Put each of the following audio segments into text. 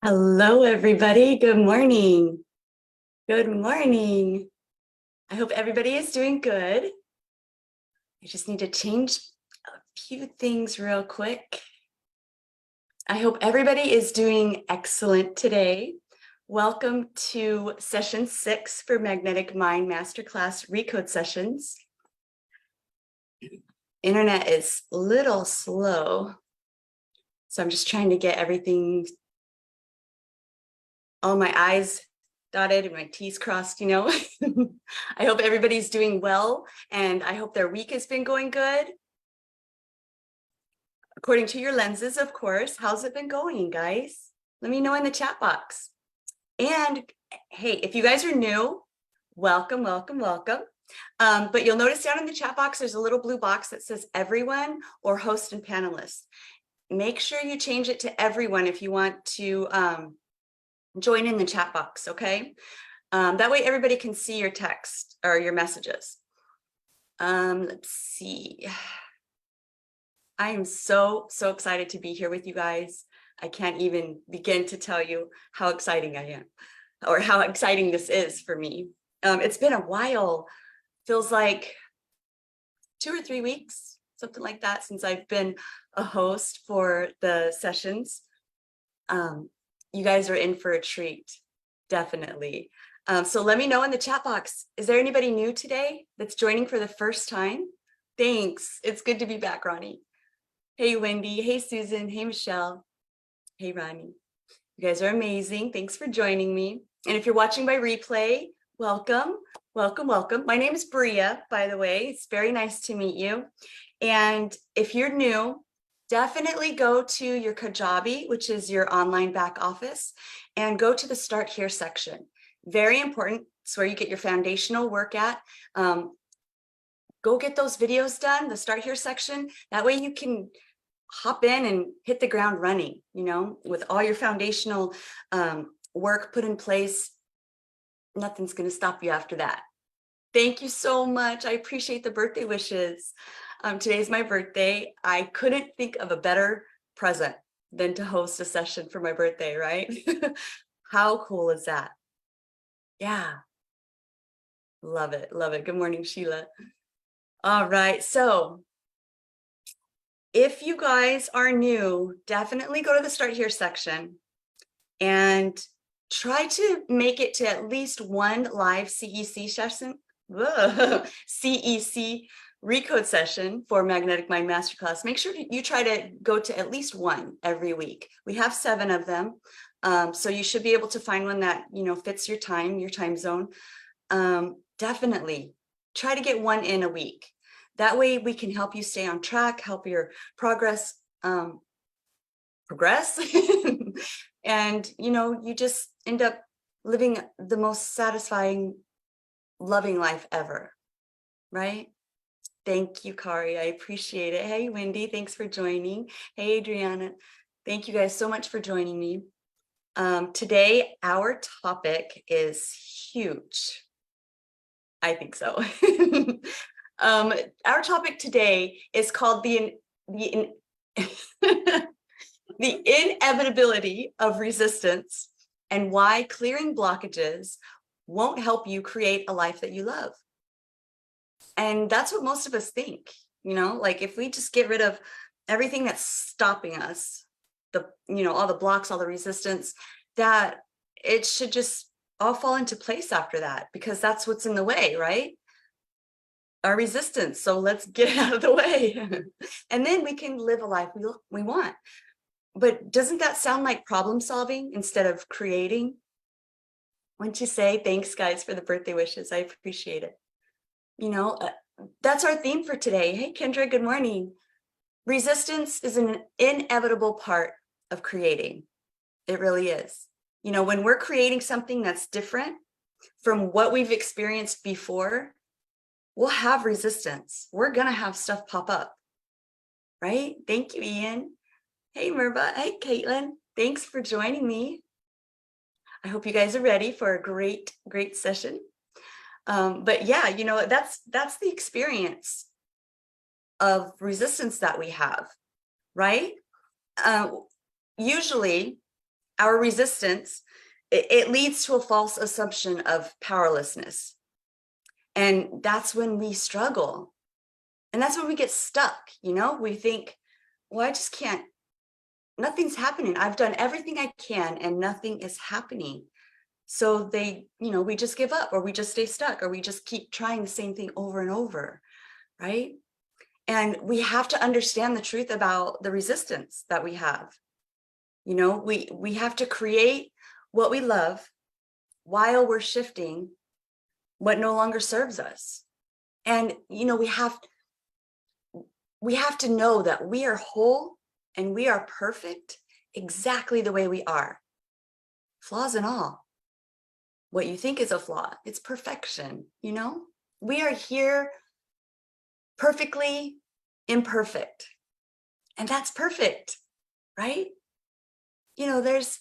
Hello, everybody. Good morning. Good morning. I hope everybody is doing good. I just need to change a few things real quick. I hope everybody is doing excellent today. Welcome to session 6 for Magnetic Mind Masterclass Recode sessions. Internet is a little slow, so I'm just trying to get everything, all my I's dotted and my T's crossed, I hope everybody's doing well, and I hope their week has been going good. According to your lenses, of course. How's it been going, guys? Let me know in the chat box. And hey, if you guys are new, welcome, welcome, welcome. But you'll notice down in the chat box, there's a little blue box that says everyone or host and panelists. Make sure you change it to everyone if you want to join in the chat box, okay? That way everybody can see your text or your messages. Let's see. I am so excited to be here with you guys. I can't even begin to tell you how exciting I am or how exciting this is for me. It's been a while, feels like 2 or 3 weeks, something like that, since I've been a host for the sessions. You guys are in for a treat, definitely. So let me know in the chat box, is there anybody new today that's joining for the first time? Thanks. It's good to be back, Ronnie. Hey, Wendy. Hey, Susan. Hey, Michelle. Hey, Ronnie. You guys are amazing. Thanks for joining me. And if you're watching by replay, welcome, welcome, welcome. My name is Breah, by the way. It's very nice to meet you. And if you're new, definitely go to your Kajabi, which is your online back office, and go to the Start Here section. Very important. It's where you get your foundational work at. Go get those videos done, the Start Here section. That way you can hop in and hit the ground running, with all your foundational work put in place. Nothing's going to stop you after that. Thank you so much. I appreciate the birthday wishes. Today's my birthday. I couldn't think of a better present than to host a session for my birthday, right? How cool is that? Yeah. Love it. Love it. Good morning, Sheila. All right. So if you guys are new, definitely go to the Start Here section and try to make it to at least one live CEC session, CEC Recode session for Magnetic Mind Masterclass. Make sure you try to go to at least one every week. We have 7 of them. So you should be able to find one that, fits your time zone. Definitely try to get one in a week. That way we can help you stay on track, help your progress. And, you just end up living the most satisfying, loving life ever, right? Thank you, Kari. I appreciate it. Hey, Wendy, thanks for joining. Hey, Adriana. Thank you guys so much for joining me. Today, our topic is huge. I think so. Our topic today is called the inevitability of resistance and why clearing blockages won't help you create a life that you love. And that's what most of us think, like if we just get rid of everything that's stopping us, all the blocks, all the resistance, that it should just all fall into place after that, because that's what's in the way, right? Our resistance. So let's get it out of the way. And then we can live a life we want. But doesn't that sound like problem solving instead of creating? Wouldn't you say? Thanks, guys, for the birthday wishes. I appreciate it. That's our theme for today. Hey, Kendra, good morning. Resistance is an inevitable part of creating. It really is. When we're creating something that's different from what we've experienced before, we'll have resistance. We're going to have stuff pop up, right? Thank you, Ian. Hey, Merba. Hey, Caitlin. Thanks for joining me. I hope you guys are ready for a great session. But yeah, that's the experience of resistance that we have, right? Usually our resistance, it leads to a false assumption of powerlessness. And that's when we struggle. And that's when we get stuck, you know? We think, well, I just can't, nothing's happening. I've done everything I can and nothing is happening. So we just give up, or we just stay stuck, or we just keep trying the same thing over and over, right? And we have to understand the truth about the resistance that we have. You know, we have to create what we love while we're shifting what no longer serves us. And, you know, we have to know that we are whole and we are perfect exactly the way we are, flaws and all. What you think is a flaw, it's perfection, you know? We are here perfectly imperfect. And that's perfect, right? You know, there's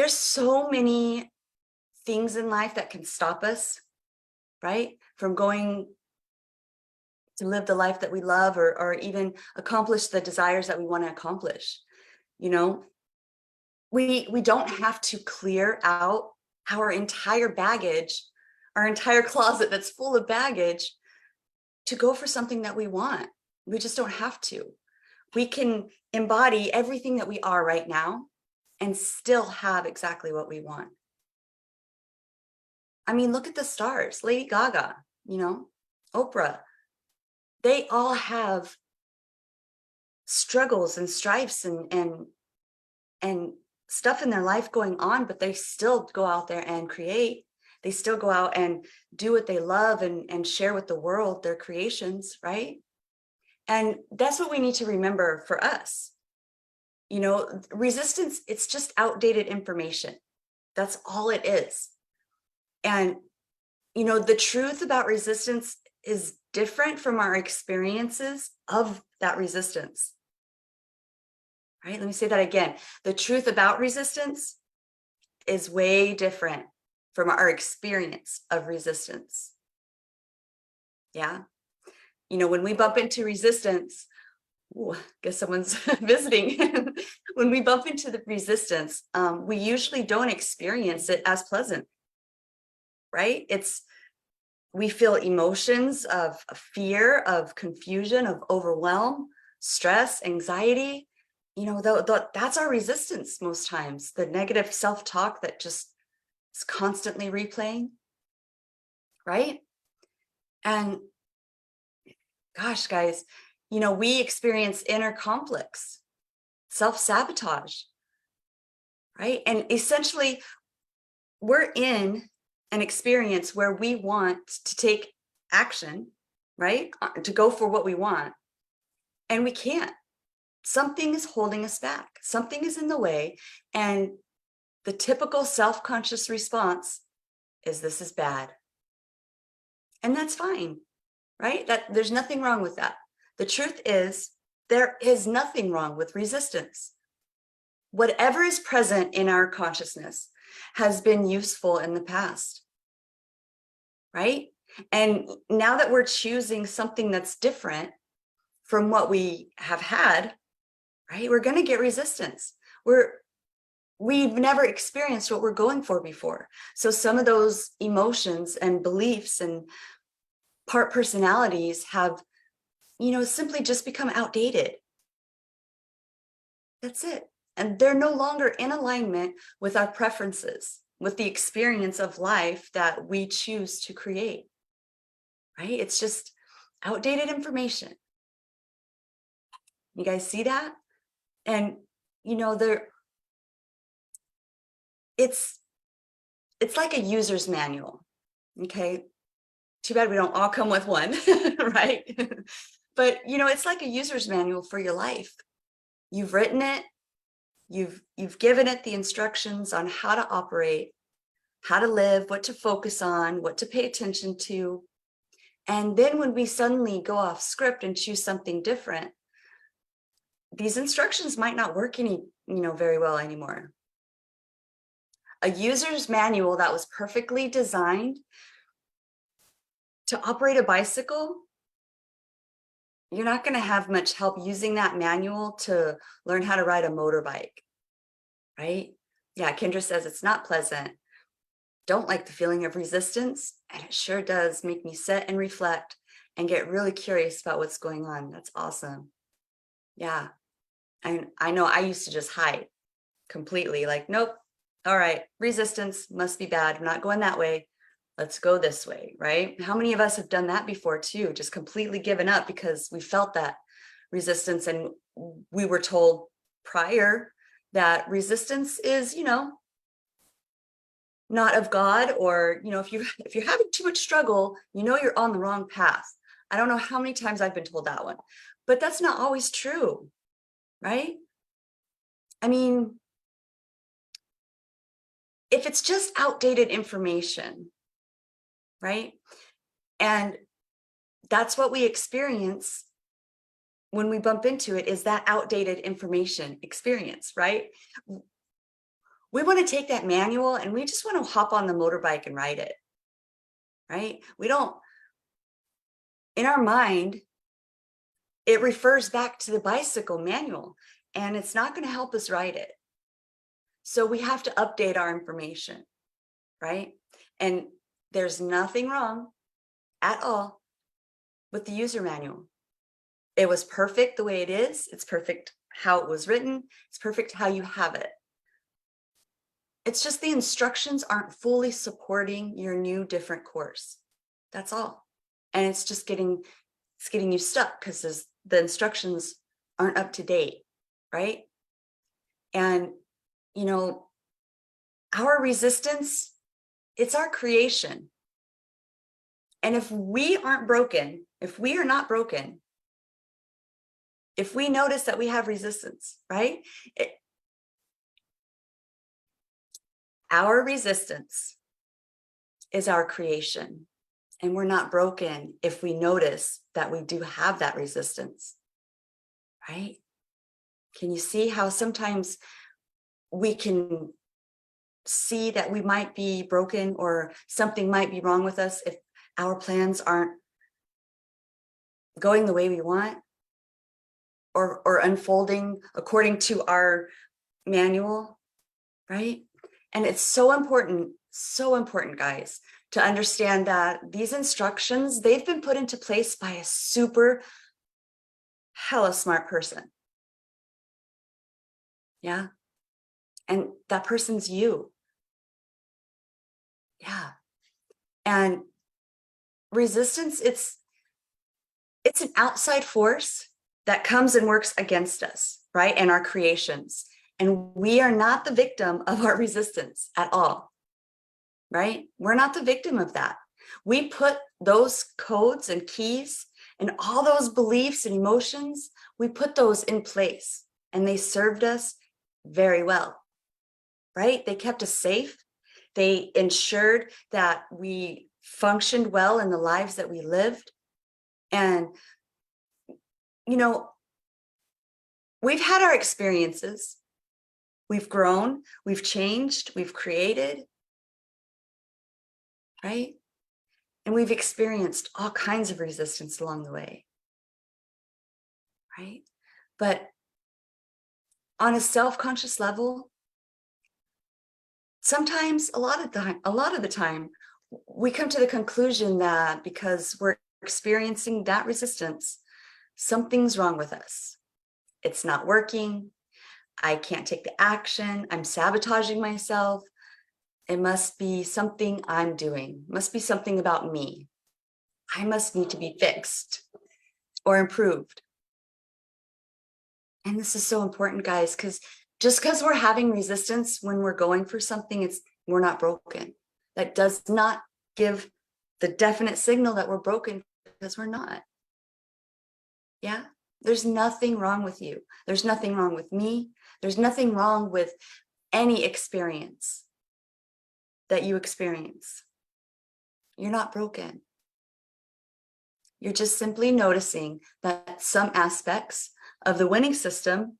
so many things in life that can stop us, right? From going to live the life that we love, or even accomplish the desires that we want to accomplish. You know, we don't have to clear out our entire baggage, our entire closet that's full of baggage, to go for something that we want. We just don't have to. We can embody everything that we are right now and still have exactly what we want. I mean, look at the stars, Lady Gaga, you know, Oprah. They all have struggles and strifes and stuff in their life going on, but they still go out there and create. They still go out and do what they love and share with the world their creations, right? And that's what we need to remember for us. You know, resistance, it's just outdated information. That's all it is. And, you know, the truth about resistance is different from our experiences of that resistance. Right? Let me say that again. The truth about resistance is way different from our experience of resistance. Yeah. You know, when we bump into resistance, ooh, guess someone's visiting. When we bump into the resistance, we usually don't experience it as pleasant, right? We feel emotions of fear, of confusion, of overwhelm, stress, anxiety. You know, that's our resistance most times, the negative self-talk that just is constantly replaying, right? And gosh, guys, you know, we experience inner conflicts, self-sabotage, right? And essentially, we're in an experience where we want to take action, right? To go for what we want, and we can't. Something is holding us back. Something is in the way. And the typical self-conscious response is, this is bad. And that's fine, right? There's nothing wrong with that. The truth is, there is nothing wrong with resistance. Whatever is present in our consciousness has been useful in the past, right? And now that we're choosing something that's different from what we have had, right, we're going to get resistance. We've never experienced what we're going for before. So some of those emotions and beliefs and part personalities have, you know, simply just become outdated. That's it. And they're no longer in alignment with our preferences, with the experience of life that we choose to create, right? It's just outdated information. You guys see that? And, you know, it's like a user's manual, okay? Too bad we don't all come with one, right? But, you know, it's like a user's manual for your life. You've written it, you've given it the instructions on how to operate, how to live, what to focus on, what to pay attention to. And then when we suddenly go off script and choose something different, these instructions might not work very well anymore. A user's manual that was perfectly designed to operate a bicycle, you're not going to have much help using that manual to learn how to ride a motorbike. right? Yeah, Kendra says it's not pleasant. Don't like the feeling of resistance, and it sure does make me sit and reflect and get really curious about what's going on. That's awesome. Yeah, I know I used to just hide completely, like, nope, all right, resistance must be bad. I'm not going that way. Let's go this way, right? How many of us have done that before too? Just completely given up because we felt that resistance, and we were told prior that resistance is, not of God, or, if you're having too much struggle, you're on the wrong path. I don't know how many times I've been told that one, but that's not always true, right? I mean, if it's just outdated information, right? And that's what we experience when we bump into it, is that outdated information experience, right? We want to take that manual and we just want to hop on the motorbike and ride it, right? We don't, in our mind, it refers back to the bicycle manual, and it's not going to help us ride it. So we have to update our information, right? And there's nothing wrong at all with the user manual. It was perfect the way it is. It's perfect how it was written. It's perfect how you have it. It's just the instructions aren't fully supporting your new different course. That's all. And it's just getting you stuck because the instructions aren't up to date, right? And, our resistance, it's our creation. And if we aren't broken, if we are not broken, if we notice that we have resistance, right? Our resistance is our creation. And we're not broken if we notice that we do have that resistance, right? Can you see how sometimes we can see that we might be broken or something might be wrong with us if our plans aren't going the way we want, or unfolding according to our manual, right? And it's so important, guys, to understand that these instructions, they've been put into place by a super hella smart person. Yeah. And that person's you. Yeah. And resistance, it's an outside force that comes and works against us, right? And our creations. And we are not the victim of our resistance at all, right? We're not the victim of that. We put those codes and keys and all those beliefs and emotions, we put those in place, and they served us very well, right? They kept us safe. They ensured that we functioned well in the lives that we lived. And, we've had our experiences. We've grown, we've changed, we've created, right? And we've experienced all kinds of resistance along the way, right? But on a self-conscious level, sometimes, a lot of the time, we come to the conclusion that because we're experiencing that resistance, something's wrong with us. It's not working. I can't take the action. I'm sabotaging myself. It must be something I'm doing. It must be something about me. I must need to be fixed or improved. And this is so important, guys, because just because we're having resistance when we're going for something, we're not broken. That does not give the definite signal that we're broken, because we're not. Yeah, there's nothing wrong with you. There's nothing wrong with me. There's nothing wrong with any experience that you experience. You're not broken. You're just simply noticing that some aspects of the winning system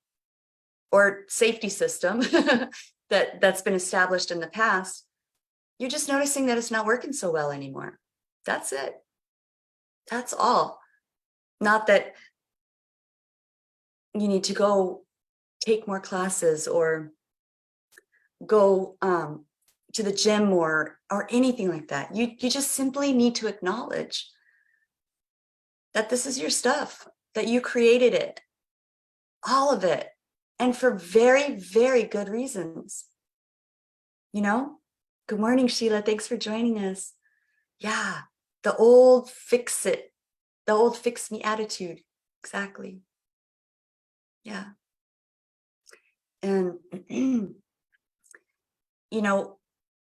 or safety system that's been established in the past, you're just noticing that it's not working so well anymore. That's it. That's all. Not that you need to go take more classes or go to the gym or anything like that. You just simply need to acknowledge that this is your stuff, that you created it, all of it, and for very, very good reasons. You know? Good morning, Sheila. Thanks for joining us. Yeah, the old fix it, the old fix me attitude. Exactly. Yeah. And, you know,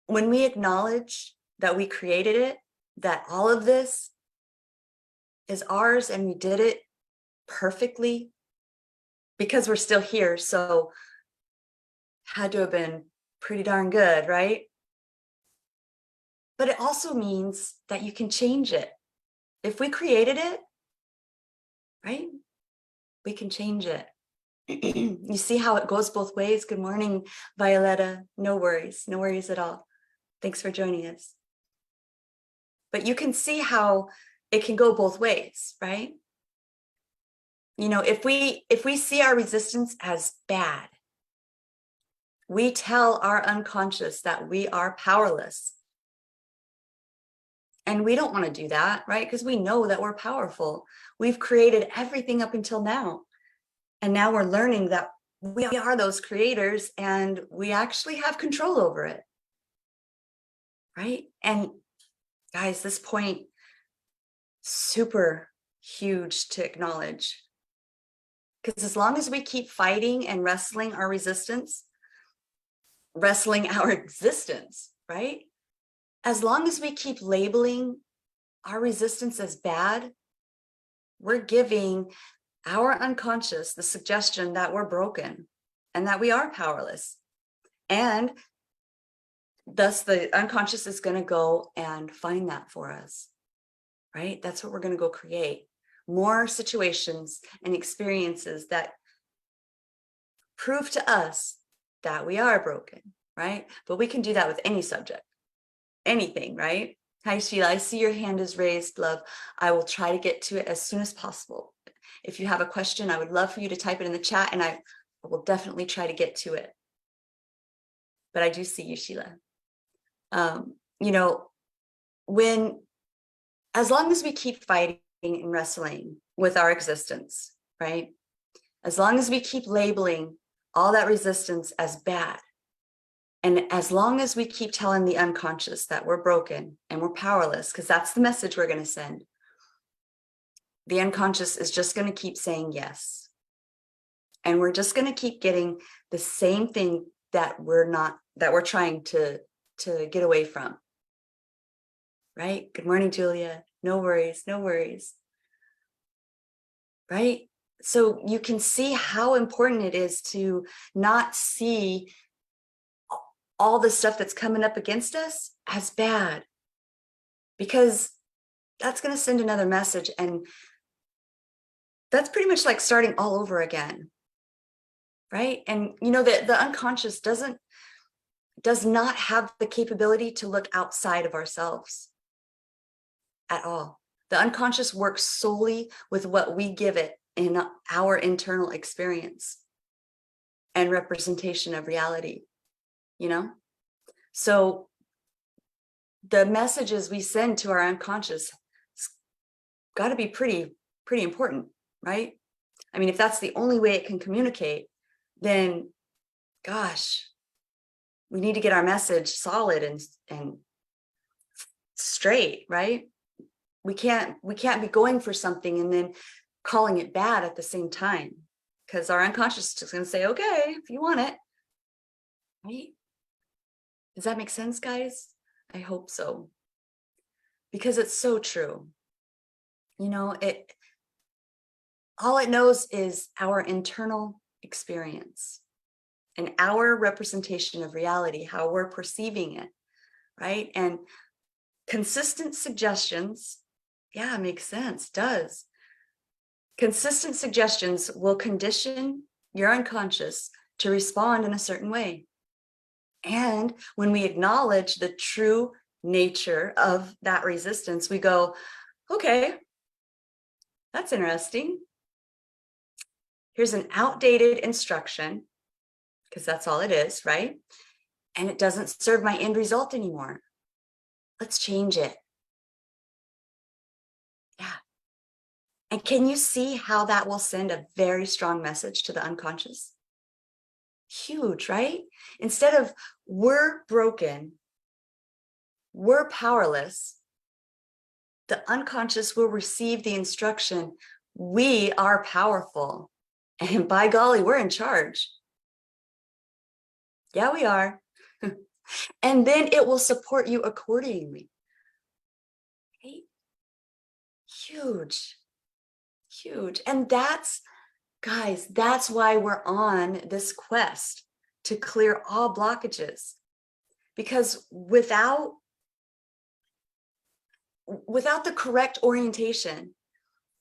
when we acknowledge that we created it, that all of this is ours and we did it perfectly because we're still here. So had to have been pretty darn good, right? But it also means that you can change it. If we created it, right, we can change it. You see how it goes both ways? Good morning, Violetta. No worries at all. Thanks for joining us. But you can see how it can go both ways, right? You know, if we see our resistance as bad, we tell our unconscious that we are powerless. And we don't want to do that, right? Because we know that we're powerful. We've created everything up until now. And now we're learning that we are those creators and we actually have control over it, right? And guys, this point, super huge to acknowledge. Because as long as we keep fighting and wrestling our resistance, wrestling our existence, right? As long as we keep labeling our resistance as bad, we're giving our unconscious the suggestion that we're broken and that we are powerless. And thus the unconscious is going to go and find that for us, right? That's what we're going to go create. More situations and experiences that prove to us that we are broken, right? But we can do that with any subject, anything, right? Hi, Sheila. I see your hand is raised, love. I will try to get to it as soon as possible. If you have a question, I would love for you to type it in the chat and I will definitely try to get to it. But I do see you, Sheila. You know, as long as we keep fighting and wrestling with our existence, right? As long as we keep labeling all that resistance as bad, and as long as we keep telling the unconscious that we're broken and we're powerless, because that's the message we're going to send, the unconscious is just going to keep saying yes. And we're just going to keep getting the same thing that we're trying to get away from. Right? Good morning, Julia. No worries, no worries. Right? So you can see how important it is to not see all the stuff that's coming up against us as bad, because that's going to send another message. And that's pretty much like starting all over again. Right? And you know that the unconscious does not have the capability to look outside of ourselves at all. The unconscious works solely with what we give it in our internal experience and representation of reality, you know? So the messages we send to our unconscious got to be pretty important, right? I mean, if that's the only way it can communicate, then gosh, we need to get our message solid and straight, right? We can't be going for something and then calling it bad at the same time, because our unconscious is just going to say, okay, if you want it, right? Does that make sense, guys? I hope so, because it's so true. You know, all it knows is our internal experience and our representation of reality, how we're perceiving it, right? And consistent suggestions, yeah, makes sense, does. Consistent suggestions will condition your unconscious to respond in a certain way. And when we acknowledge the true nature of that resistance, we go, okay, that's interesting. Here's an outdated instruction, because that's all it is, right? and it doesn't serve my end result anymore. Let's change it. Yeah. And can you see how that will send a very strong message to the unconscious? Huge, right? Instead of we're broken, we're powerless, the unconscious will receive the instruction, we are powerful. And by golly, we're in charge. Yeah, we are. And then it will support you accordingly. Right? Huge, huge. And that's, guys, that's why we're on this quest to clear all blockages. Because without the correct orientation,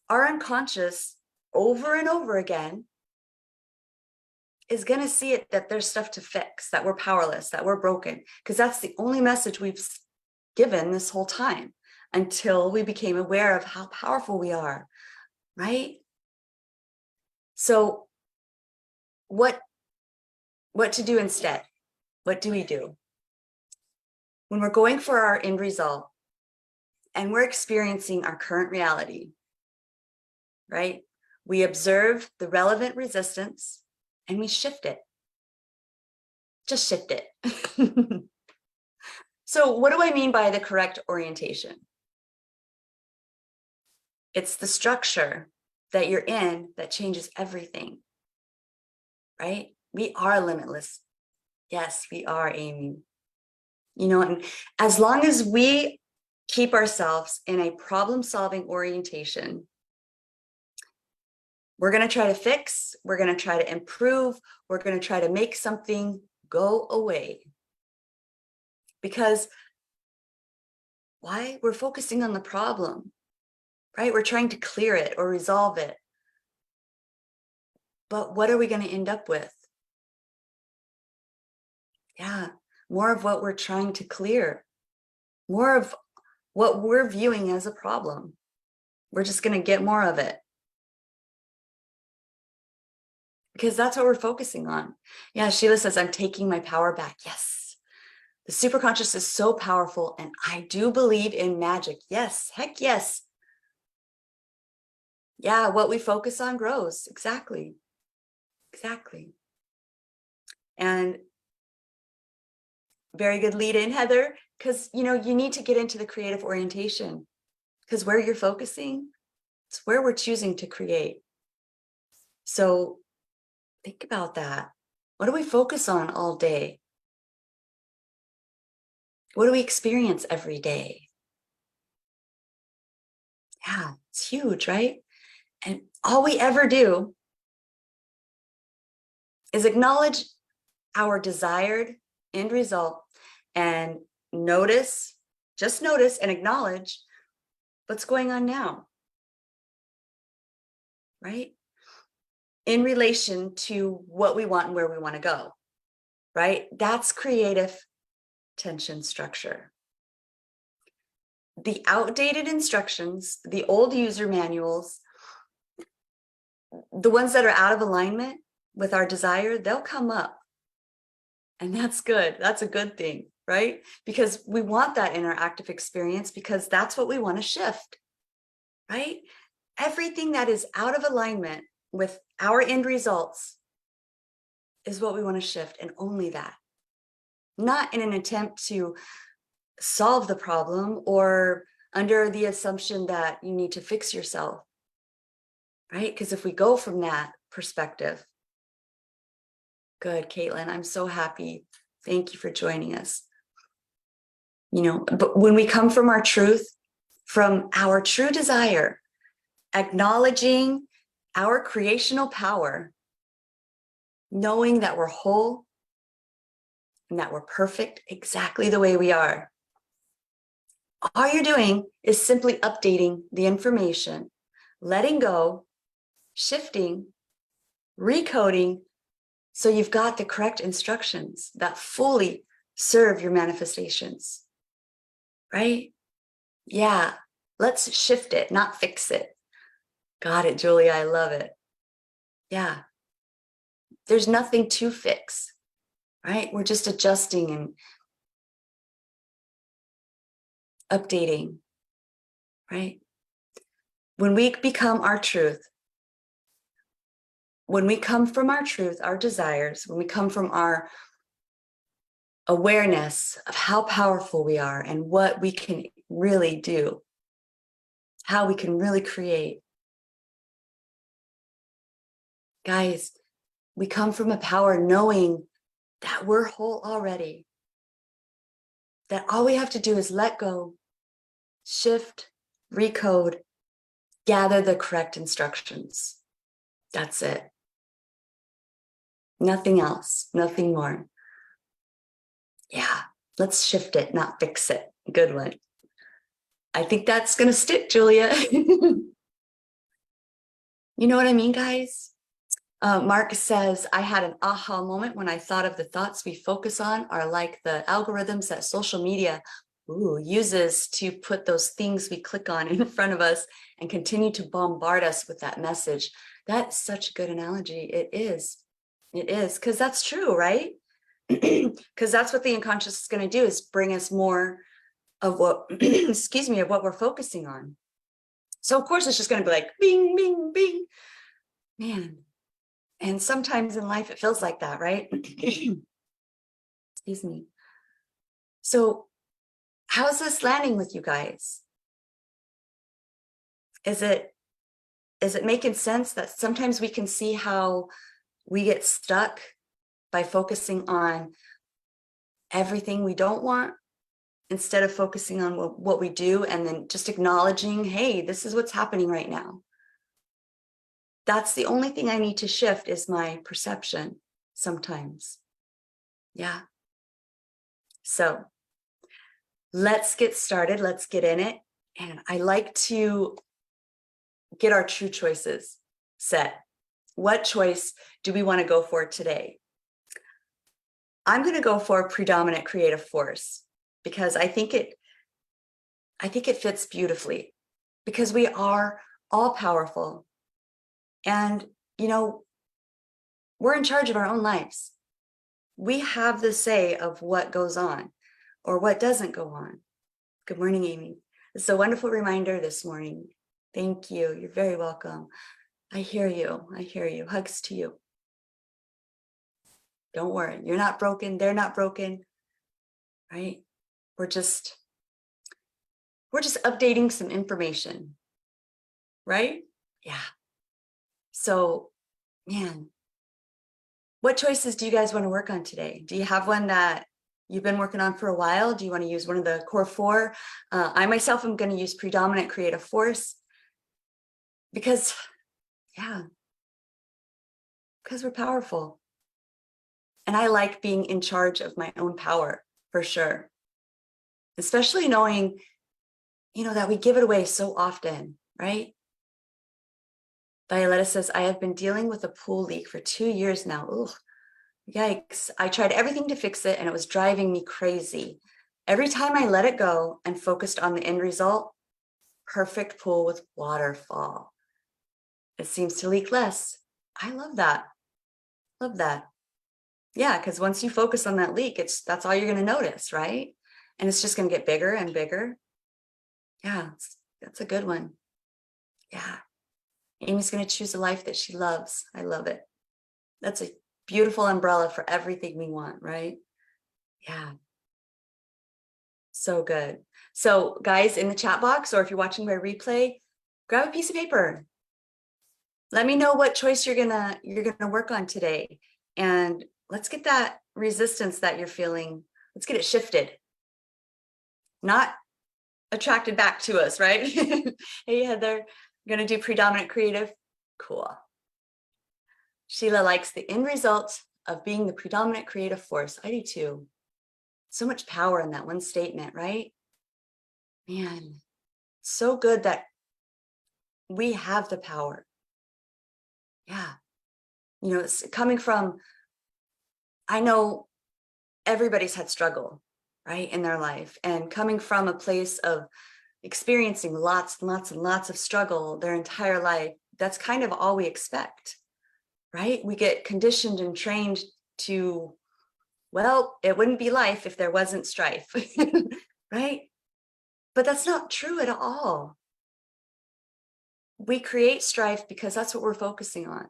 our unconscious over and over again is going to see it that there's stuff to fix, that we're powerless, that we're broken, because that's the only message we've given this whole time until we became aware of how powerful we are, right? So what to do instead? What do we do? When we're going for our end result and we're experiencing our current reality, right? We observe the relevant resistance and we shift it. Just shift it. So what do I mean by the correct orientation? It's the structure that you're in that changes everything, right? We are limitless. Yes, we are, Amy. You know, and as long as we keep ourselves in a problem-solving orientation, we're going to try to fix, we're going to try to improve, we're going to try to make something go away. Because why? We're focusing on the problem, right? We're trying to clear it or resolve it. But what are we going to end up with? Yeah, more of what we're trying to clear, more of what we're viewing as a problem. We're just going to get more of it. Because that's what we're focusing on. Yeah, Sheila says, I'm taking my power back. Yes, the superconscious is so powerful, and I do believe in magic. Yes, heck yes. Yeah, what we focus on grows. Exactly. Exactly. And very good lead in, Heather, because you know, you need to get into the creative orientation, because where you're focusing, it's where we're choosing to create. So think about that. What do we focus on all day? What do we experience every day? Yeah, it's huge, right? And all we ever do is acknowledge our desired end result and notice, just notice and acknowledge what's going on now, right? In relation to what we want and where we want to go, right? That's creative tension structure. The outdated instructions, the old user manuals, the ones that are out of alignment with our desire, they'll come up. And that's good. That's a good thing, right? Because we want that interactive experience, because that's what we want to shift, right? Everything that is out of alignment with our end results is what we want to shift, and only that. Not in an attempt to solve the problem or under the assumption that you need to fix yourself, right? Because if we go from that perspective, good, Caitlin, I'm so happy. Thank you for joining us. You know, but when we come from our truth, from our true desire, acknowledging our creational power, knowing that we're whole and that we're perfect exactly the way we are, all you're doing is simply updating the information, letting go, shifting, recoding, so you've got the correct instructions that fully serve your manifestations, right? Yeah, let's shift it, not fix it. Got it, Julia, I love it. Yeah, there's nothing to fix. right? We're just adjusting and updating, right? When we become our truth, when we come from our truth, our desires, when we come from our awareness of how powerful we are and what we can really do, how we can really create. Guys, we come from a power knowing that we're whole already, that all we have to do is let go, shift, recode, gather the correct instructions. That's it. Nothing else, nothing more. Yeah, let's shift it, not fix it. Good one. I think that's going to stick, Julia. You know what I mean, guys? Mark says, I had an aha moment when I thought of the thoughts we focus on are like the algorithms that social media uses to put those things we click on in front of us and continue to bombard us with that message. That's such a good analogy. It is. It is, because that's true, right? Because that's what the unconscious is going to do, is bring us more of what, excuse me, of what we're focusing on. So of course it's just going to be like, bing, bing, bing. Man. And sometimes in life it feels like that, right? Excuse me. So how's this landing with you guys? Is it making sense that sometimes we can see how we get stuck by focusing on everything we don't want instead of focusing on what we do, and then just acknowledging, hey, this is what's happening right now. That's the only thing I need to shift, is my perception sometimes. Yeah. So let's get started. Let's get in it. And I like to get our true choices set. What choice do we want to go for today? I'm going to go for predominant creative force, because I think it fits beautifully, because we are all powerful. And, you know, we're in charge of our own lives. We have the say of what goes on or what doesn't go on. Good morning, Amy. It's a wonderful reminder this morning. Thank you. You're very welcome. I hear you. I hear you. Hugs to you. Don't worry. You're not broken. They're not broken. Right? We're just updating some information. Right? Yeah. So, man, what choices do you guys want to work on today? Do you have one that you've been working on for a while? Do you want to use one of the core four? I myself am going to use predominant creative force, because, yeah, because we're powerful. And I like being in charge of my own power, for sure. Especially knowing, you know, that we give it away so often, right? Violetta says, I have been dealing with a pool leak for 2 years now. Ugh, yikes. I tried everything to fix it and it was driving me crazy. Every time I let it go and focused on the end result, perfect pool with waterfall. It seems to leak less. I love that. Love that. Yeah, because once you focus on that leak, that's all you're going to notice, right? And it's just going to get bigger and bigger. Yeah, that's a good one. Yeah. Amy's going to choose a life that she loves. I love it. That's a beautiful umbrella for everything we want, right? Yeah. So good. So guys, in the chat box, or if you're watching by replay, grab a piece of paper. Let me know what choice you're gonna work on today. And let's get that resistance that you're feeling, let's get it shifted. Not attracted back to us, right? Hey, Heather, I'm gonna do predominant creative. Cool. Sheila likes the end result of being the predominant creative force. I do too. So much power in that one statement, right? Man, so good that we have the power. Yeah. You know, it's coming from, I know everybody's had struggle, right, in their life, and coming from a place of experiencing lots and lots and lots of struggle their entire life, that's kind of all we expect, right? We get conditioned and trained to well, it wouldn't be life if there wasn't strife, right? But that's not true at all. We create strife because that's what we're focusing on,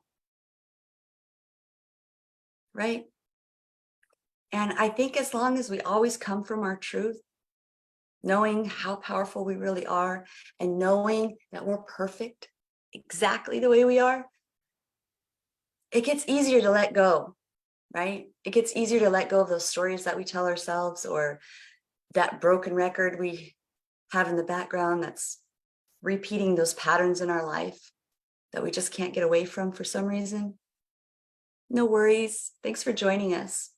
right? And I think as long as we always come from our truth, knowing how powerful we really are and knowing that we're perfect exactly the way we are, it gets easier to let go, right? It gets easier to let go of those stories that we tell ourselves or that broken record we have in the background that's repeating those patterns in our life that we just can't get away from for some reason. No worries. Thanks for joining us.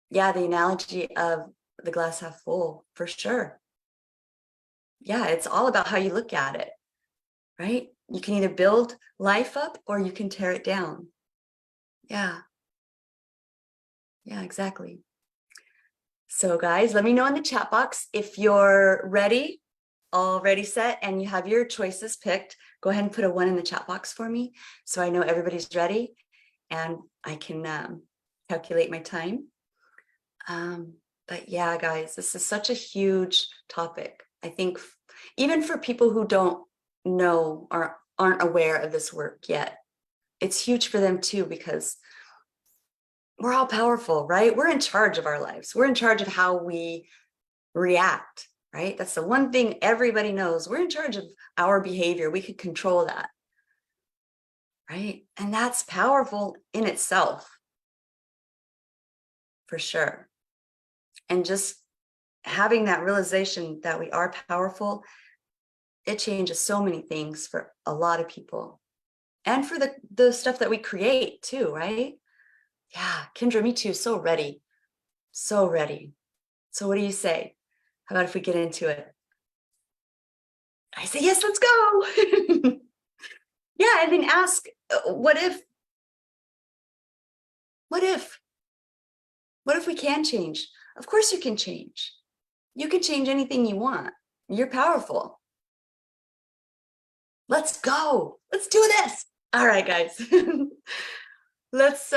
Yeah, the analogy of the glass half full, for sure. Yeah, it's all about how you look at it, right? You can either build life up or you can tear it down. Yeah. Yeah, exactly. So guys, let me know in the chat box if you're ready, all ready, set, and you have your choices picked. Go ahead and put a 1 in the chat box for me so I know everybody's ready and I can calculate my time. But yeah, guys, this is such a huge topic. I think even for people who don't know or aren't aware of this work yet, it's huge for them too, because we're all powerful, right? We're in charge of our lives. We're in charge of how we react, right? That's the one thing everybody knows. We're in charge of our behavior. We can control that, right? And that's powerful in itself, for sure. And just having that realization that we are powerful, it changes so many things for a lot of people and for the stuff that we create too, right? Yeah, Kendra, me too. So ready. So ready. So what do you say? How about if we get into it? I say, yes, let's go. Yeah, and then ask, what if? What if? What if we can change? Of course you can change. You can change anything you want. You're powerful. Let's go. Let's do this. All right, guys. Let's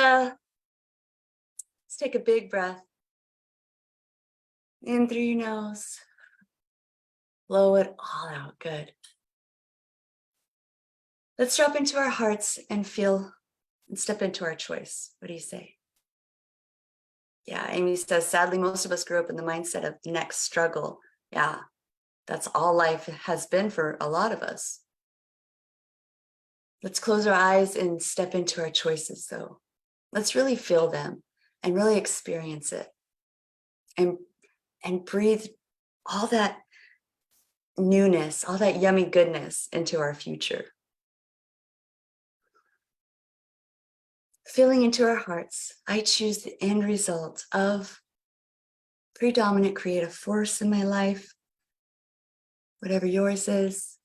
take a big breath. In through your nose. Blow it all out. Good. Let's drop into our hearts and feel and step into our choice. What do you say? Yeah, Amy says, sadly, most of us grew up in the mindset of next struggle. Yeah, that's all life has been for a lot of us. Let's close our eyes and step into our choices, though. Let's really feel them and really experience it and breathe all that newness, all that yummy goodness into our future. Feeling into our hearts, I choose the end result of predominant creative force in my life, whatever yours is.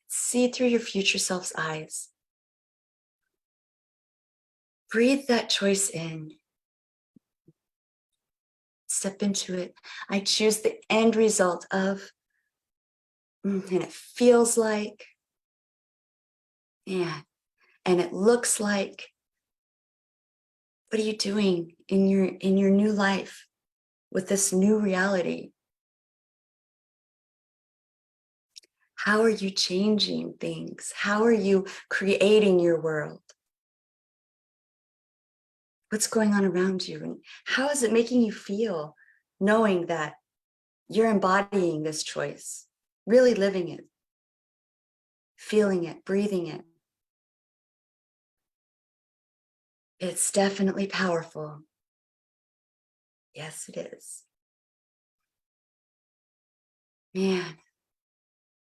See through your future self's eyes. Breathe that choice in. Step into it. I choose the end result of, and it feels like, yeah, and it looks like. What are you doing in your new life with this new reality? How are you changing things? How are you creating your world? What's going on around you? And how is it making you feel knowing that you're embodying this choice, really living it, feeling it, breathing it? It's definitely powerful. Yes, it is. Man,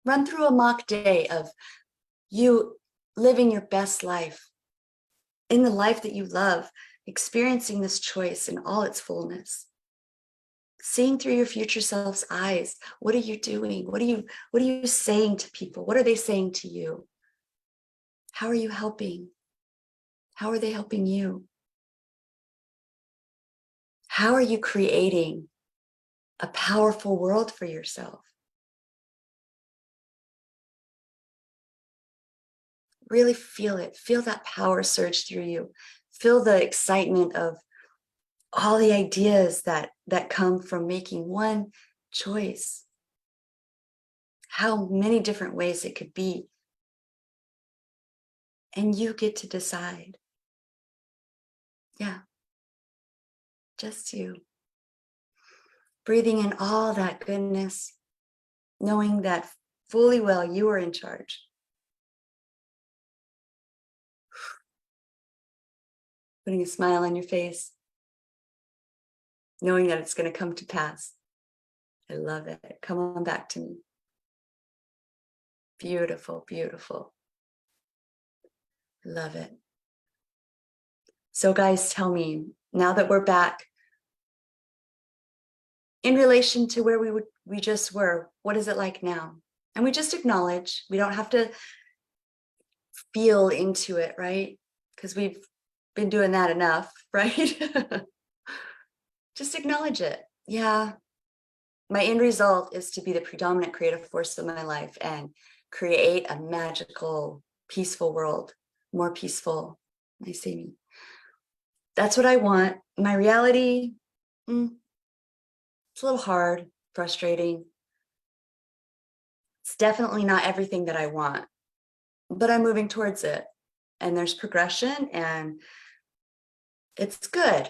run through a mock day of you living your best life in the life that you love, experiencing this choice in all its fullness. Seeing through your future self's eyes. What are you doing? What are you saying to people? What are they saying to you? How are you helping? How are they helping you? How are you creating a powerful world for yourself? Really feel it. Feel that power surge through you. Feel the excitement of all the ideas that come from making one choice, how many different ways it could be. And you get to decide. Yeah, just you. Breathing in all that goodness, knowing that fully well you are in charge. Putting a smile on your face, knowing that it's going to come to pass. I love it. Come on back to me. Beautiful, beautiful. Love it. So guys, tell me, now that we're back, in relation to where we just were, what is it like now? And we just acknowledge, we don't have to feel into it, right? Because we've been doing that enough, right? Just acknowledge it. Yeah. My end result is to be the predominant creative force of my life and create a magical, peaceful world, more peaceful. I say me. That's what I want. My reality, it's a little hard, frustrating. It's definitely not everything that I want, but I'm moving towards it. And there's progression and it's good.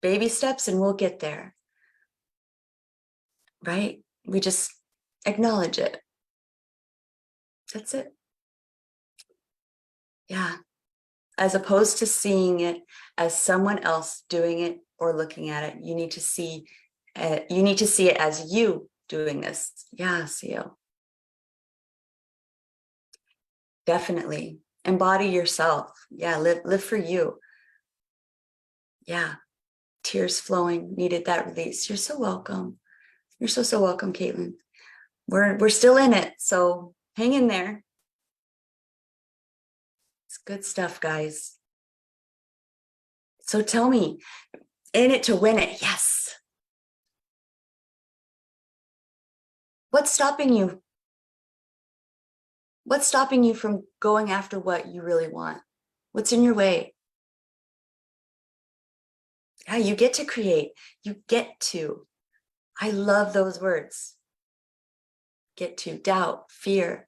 Baby steps and we'll get there. Right? We just acknowledge it. That's it. Yeah. As opposed to seeing it as someone else doing it or looking at it, you need to see it as you doing this. Yeah, CEO. Definitely. Embody yourself. Yeah, live for you. Yeah. Tears flowing, needed that release. You're so welcome. You're so welcome, Caitlin. We're still in it, so hang in there. It's good stuff, guys. So tell me, in it to win it, yes. What's stopping you? What's stopping you from going after what you really want? What's in your way? Yeah, you get to create. You get to. I love those words. Get to. Doubt, fear,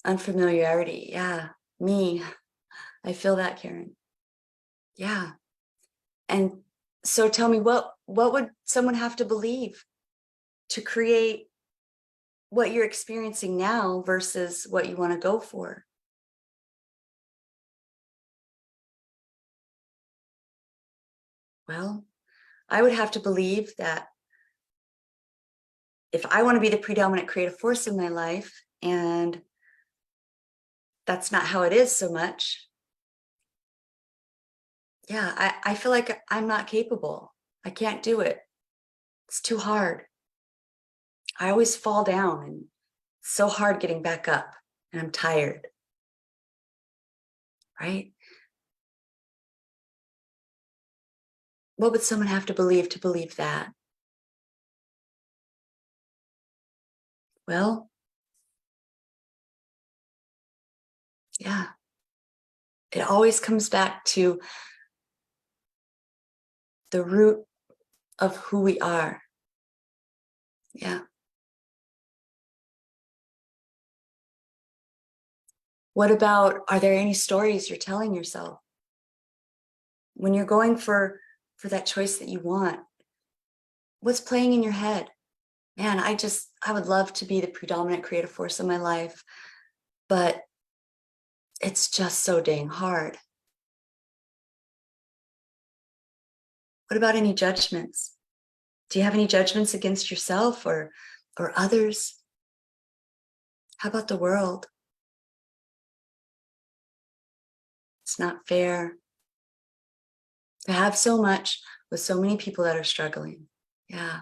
unfamiliarity. Yeah, me. I feel that, Karen. Yeah. And so tell me, what would someone have to believe to create what you're experiencing now versus what you want to go for? Well, I would have to believe that if I want to be the predominant creative force in my life, and that's not how it is so much, yeah, I feel like I'm not capable. I can't do it. It's too hard. I always fall down and it's so hard getting back up and I'm tired, right? What would someone have to believe that? Well, yeah, it always comes back to the root of who we are. Yeah. What about, are there any stories you're telling yourself when you're going for that choice that you want? What's playing in your head? Man, I would love to be the predominant creative force in my life, but it's just so dang hard. What about any judgments? Do you have any judgments against yourself or others? How about the world? It's not fair to have so much with so many people that are struggling. Yeah.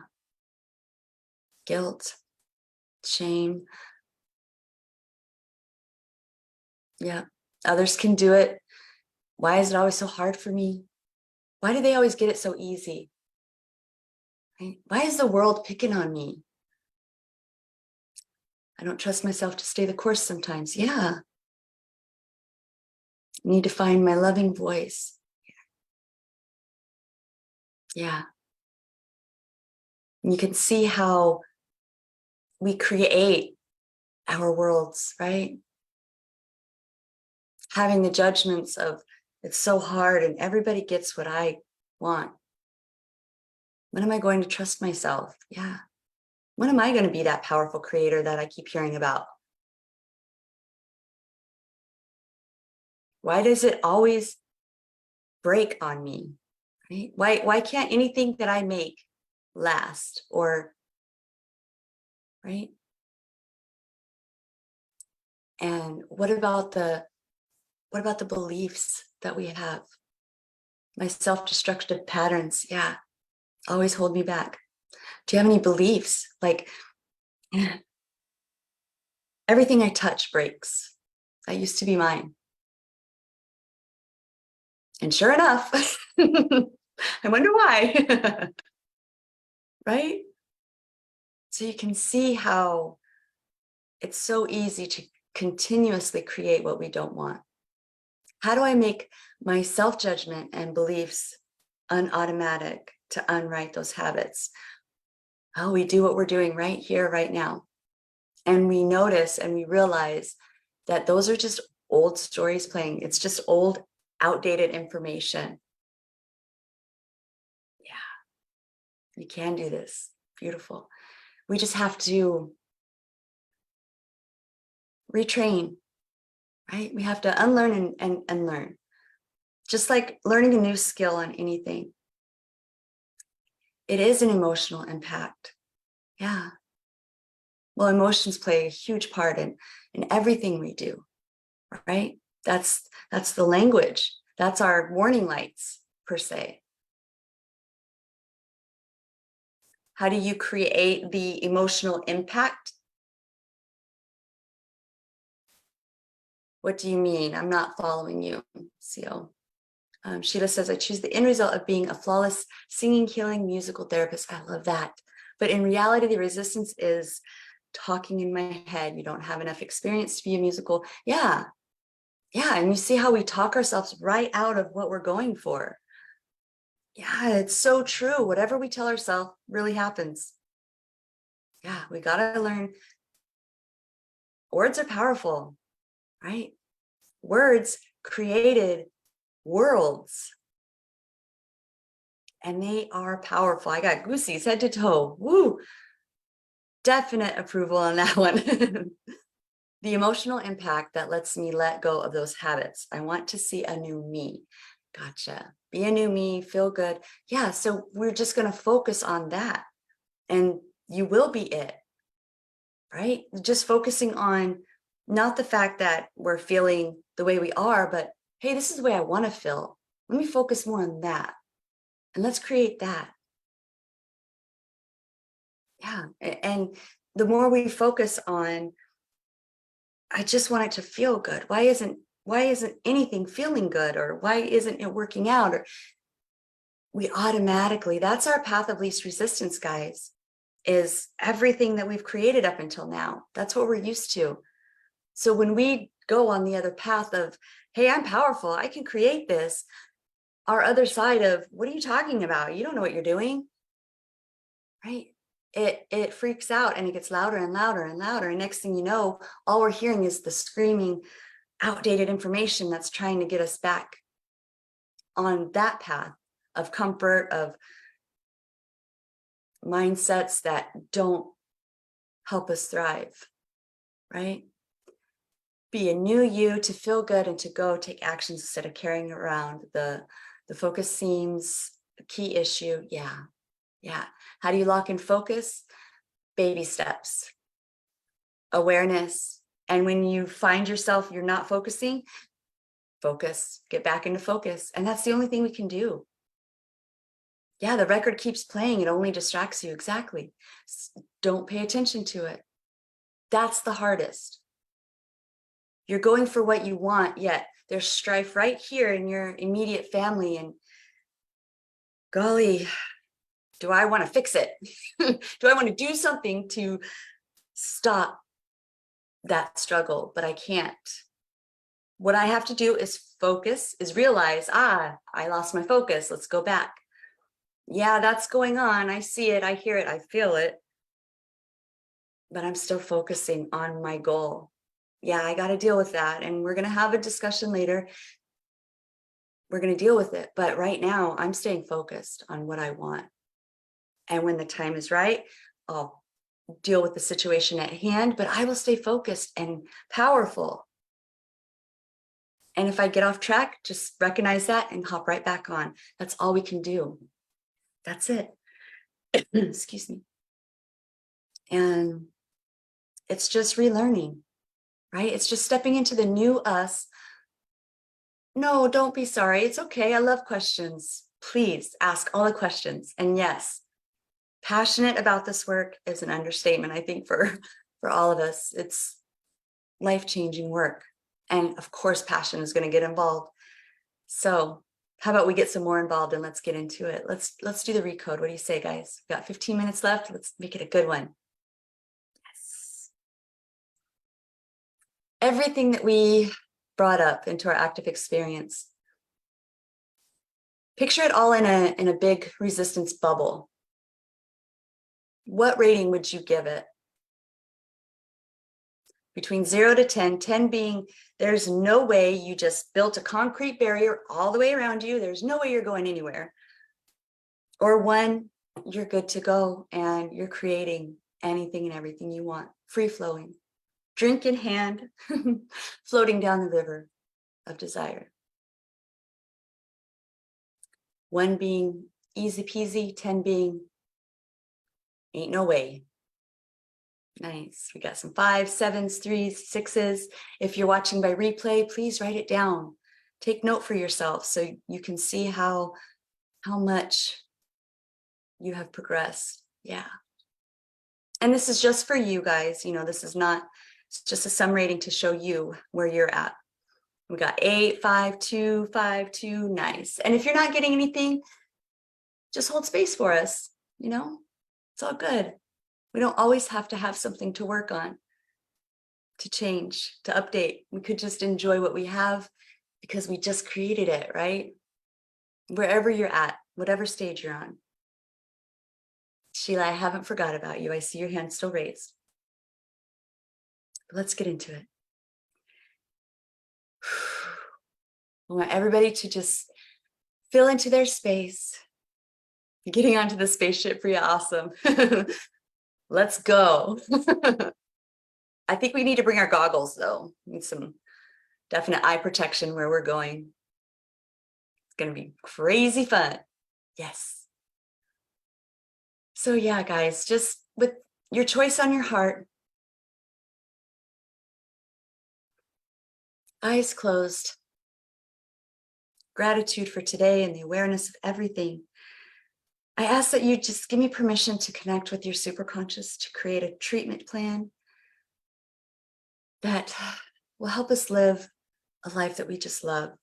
Guilt, shame. Yeah. Others can do it. Why is it always so hard for me? Why do they always get it so easy? Right? Why is the world picking on me? I don't trust myself to stay the course sometimes. Yeah. I need to find my loving voice. Yeah. And you can see how we create our worlds, right? Having the judgments of it's so hard and everybody gets what I want. When am I going to trust myself? Yeah. When am I going to be that powerful creator that I keep hearing about? Why does it always break on me? Right? Why can't anything that I make last? Or right? And what about the beliefs that we have? My self-destructive patterns, yeah, always hold me back. Do you have any beliefs? Like everything I touch breaks. That used to be mine. And sure enough, I wonder why. Right? So you can see how it's so easy to continuously create what we don't want. How do I make my self-judgment and beliefs unautomatic to unwrite those habits? Oh, we do what we're doing right here, right now. And we notice and we realize that those are just old stories playing. It's just old, outdated information. Yeah, we can do this. Beautiful. We just have to retrain, right? We have to unlearn and learn. Just like learning a new skill on anything. It is an emotional impact. Yeah. Well, emotions play a huge part in everything we do, right? That's the language. That's our warning lights, per se. How do you create the emotional impact? What do you mean? I'm not following you, CO. Sheila says, I choose the end result of being a flawless singing, healing, musical therapist. I love that. But in reality, the resistance is talking in my head. You don't have enough experience to be a musical. Yeah. Yeah. And you see how we talk ourselves right out of what we're going for. Yeah, it's so true. Whatever we tell ourselves really happens. Yeah, we got to learn. Words are powerful, right? Words created worlds. And they are powerful. I got goosies head to toe. Woo! Definite approval on that one. The emotional impact that lets me let go of those habits. I want to see a new me. Gotcha. Be a new me, feel good. Yeah, so we're just going to focus on that. And you will be it, right? Just focusing on not the fact that we're feeling the way we are, but hey, this is the way I want to feel. Let me focus more on that. And let's create that. Yeah. And the more we focus on, I just want it to feel good. Why isn't anything feeling good? Or why isn't it working out? Or we automatically, that's our path of least resistance, guys, is everything that we've created up until now. That's what we're used to. So when we go on the other path of, hey, I'm powerful, I can create this, our other side of, what are you talking about? You don't know what you're doing, right? It freaks out and it gets louder and louder and louder. And next thing you know, all we're hearing is the screaming, outdated information that's trying to get us back on that path of comfort, of mindsets that don't help us thrive, right? Be a new you to feel good and to go take actions instead of carrying around the focus seems a key issue. Yeah. Yeah. How do you lock in focus? Baby steps, awareness. And when you find yourself, you're not focusing, focus, get back into focus. And that's the only thing we can do. Yeah, the record keeps playing. It only distracts you. Exactly. Don't pay attention to it. That's the hardest. You're going for what you want, yet there's strife right here in your immediate family. And golly, do I want to fix it? Do I want to do something to stop that struggle? But I can't. What I have to do is focus, is realize, I lost my focus. Let's go back. Yeah, that's going on. I see it. I hear it. I feel it. But I'm still focusing on my goal. Yeah, I got to deal with that. And we're going to have a discussion later. We're going to deal with it. But right now, I'm staying focused on what I want. And when the time is right, I'll deal with the situation at hand, but I will stay focused and powerful. And if I get off track, just recognize that and hop right back on. That's all we can do. That's it. Excuse me. And it's just relearning, right? It's just stepping into the new us. No, don't be sorry. It's okay. I love questions. Please ask all the questions. And yes, passionate about this work is an understatement, I think, for all of us. It's life-changing work. And of course, passion is going to get involved. So how about we get some more involved and let's get into it. Let's do the recode. What do you say, guys? We've got 15 minutes left. Let's make it a good one. Yes. Everything that we brought up into our active experience, picture it all in a big resistance bubble. What rating would you give it? Between 0 to 10, 10 being there's no way, you just built a concrete barrier all the way around you. There's no way you're going anywhere. Or 1, you're good to go and you're creating anything and everything you want, free flowing, drink in hand, floating down the river of desire. 1 being easy peasy, 10 being ain't no way. Nice. We got some 5s, 7s, 3s, 6s. If you're watching by replay, please write it down. Take note for yourself so you can see how much you have progressed. Yeah. And this is just for you guys. You know, this is not, it's just a sum rating to show you where you're at. We got 8, 5, 2, 5, 2. Nice. And if you're not getting anything, just hold space for us. You know, it's all good. We don't always have to have something to work on, to change, to update. We could just enjoy what we have because we just created it, right? Wherever you're at, whatever stage you're on. Sheila, I haven't forgot about you. I see your hand still raised. Let's get into it. I want everybody to just fill into their space. Getting onto the spaceship, Breah, awesome. Let's go. I think we need to bring our goggles though. We need some definite eye protection where we're going. It's going to be crazy fun. Yes. So yeah, guys, just with your choice on your heart, eyes closed, gratitude for today and the awareness of everything. I ask that you just give me permission to connect with your superconscious to create a treatment plan that will help us live a life that we just love.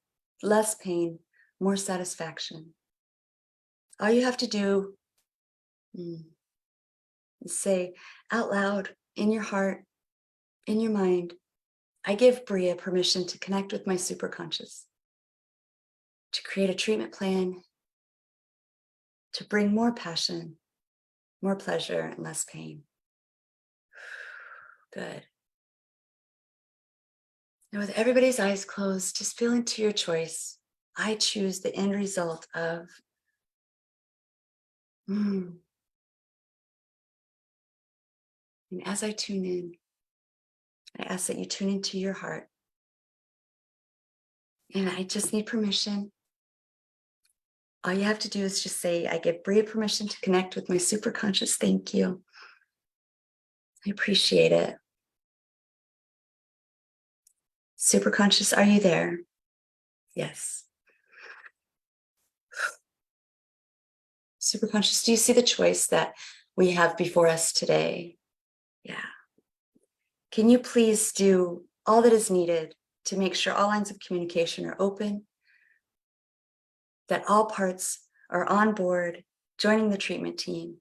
Less pain, more satisfaction. All you have to do is say out loud, in your heart, in your mind, I give Breah permission to connect with my superconscious, to create a treatment plan, to bring more passion, more pleasure, and less pain. Good. And with everybody's eyes closed, just feel into your choice. I choose the end result of And as I tune in, I ask that you tune into your heart. And I just need permission. All you have to do is just say, I give Breah permission to connect with my superconscious. Thank you. I appreciate it. Superconscious, are you there? Yes. Superconscious, do you see the choice that we have before us today? Yeah. Can you please do all that is needed to make sure all lines of communication are open, that all parts are on board, joining the treatment team,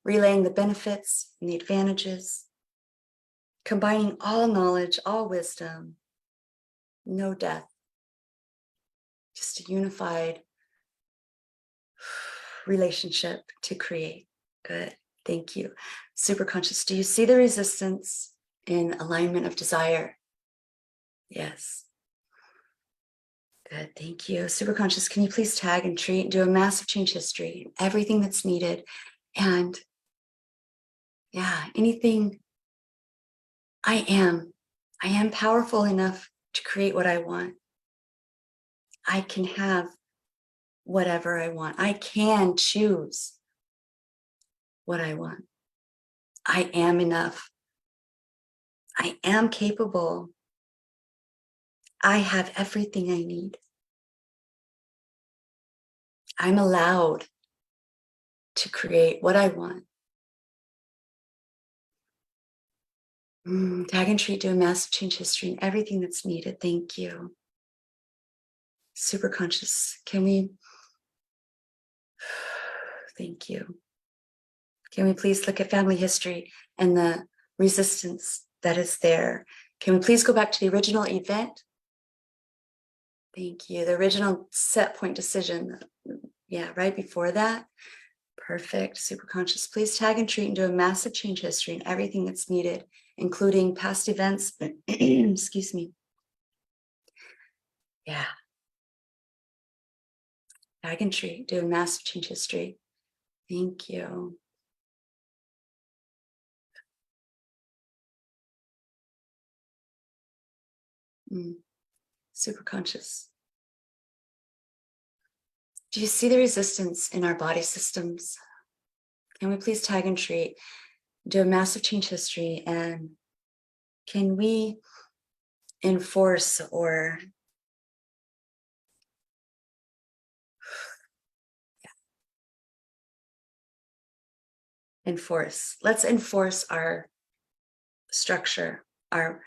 relaying the benefits and the advantages, combining all knowledge, all wisdom, no death, just a unified relationship to create. Good. Thank you. Super conscious. Do you see the resistance in alignment of desire? Yes. Good. Thank you. Super conscious. Can you please tag and treat and do a massive change history, everything that's needed. And yeah, anything I am powerful enough to create what I want. I can have whatever I want. I can choose what I want. I am enough. I am capable. I have everything I need. I'm allowed to create what I want. Tag and treat, do a massive change history and everything that's needed. Thank you. Super conscious. Can we? Thank you. Can we please look at family history and the resistance that is there? Can we please go back to the original event? Thank you. The original set point decision. Yeah, right before that. Perfect. Super conscious. Please tag and treat and do a massive change history and everything that's needed, including past events. Excuse me. Yeah. Tag and treat, do a massive change history. Thank you. Super conscious. Do you see the resistance in our body systems? Can we please tag and treat, do a massive change history, and can we enforce or enforce? Let's enforce our structure, our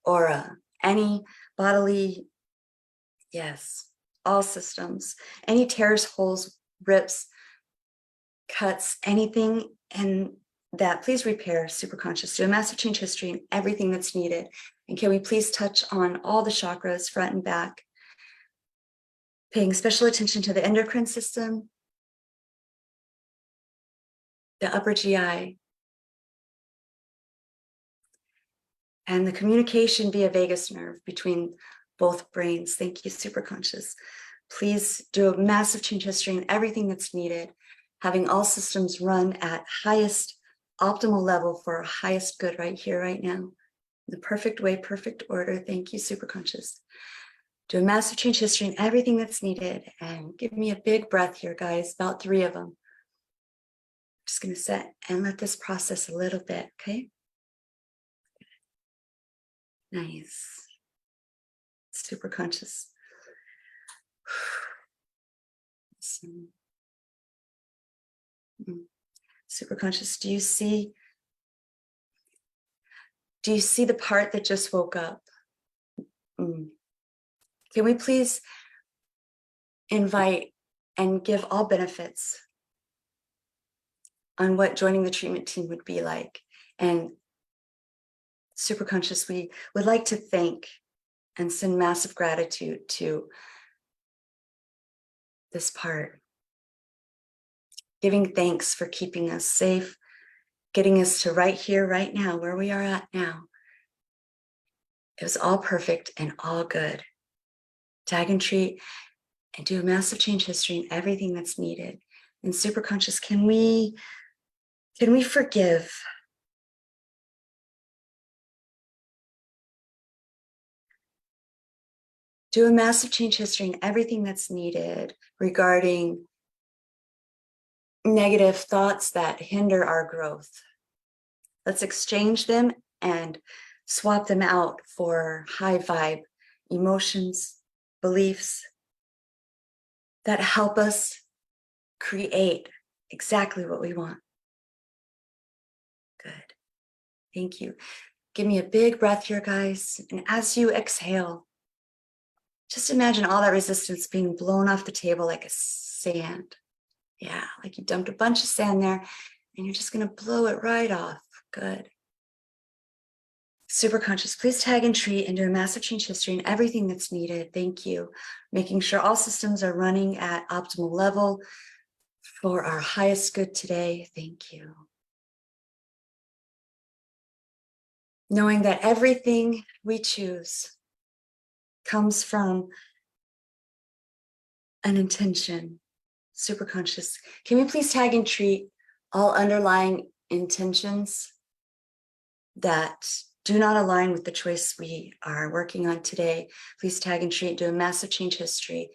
aura, any bodily, yes, all systems, any tears, holes, rips, cuts, anything, and that please repair. Super conscious, do a massive change history and everything that's needed. And can we please touch on all the chakras, front and back, paying special attention to the endocrine system, the upper GI, and the communication via vagus nerve between both brains. Thank you, super conscious. Please do a massive change history and everything that's needed, having all systems run at highest optimal level for our highest good right here, right now. The perfect way, perfect order. Thank you, super conscious. Do a massive change history and everything that's needed. And give me a big breath here, guys, about 3 of them. Just going to sit and let this process a little bit, okay? Nice. Super conscious. Awesome. Super conscious. Do you see the part that just woke up? Can we please invite and give all benefits on what joining the treatment team would be like? And super conscious, we would like to thank and send massive gratitude to this part. Giving thanks for keeping us safe, getting us to right here, right now, where we are at now. It was all perfect and all good. Tag and treat and do a massive change history and everything that's needed. And super conscious, can we forgive? Do a massive change history and everything that's needed regarding negative thoughts that hinder our growth. Let's exchange them and swap them out for high vibe emotions, beliefs that help us create exactly what we want. Good. Thank you. Give me a big breath here, guys. And as you exhale, just imagine all that resistance being blown off the table like a sand. Yeah, like you dumped a bunch of sand there and you're just going to blow it right off. Good. Super conscious, please tag and treat and do a massive change history and everything that's needed. Thank you. Making sure all systems are running at optimal level. for our highest good today. Thank you. Knowing that everything we choose comes from an intention, superconscious. Can we please tag and treat all underlying intentions that do not align with the choice we are working on today? Please tag and treat, do a massive change history.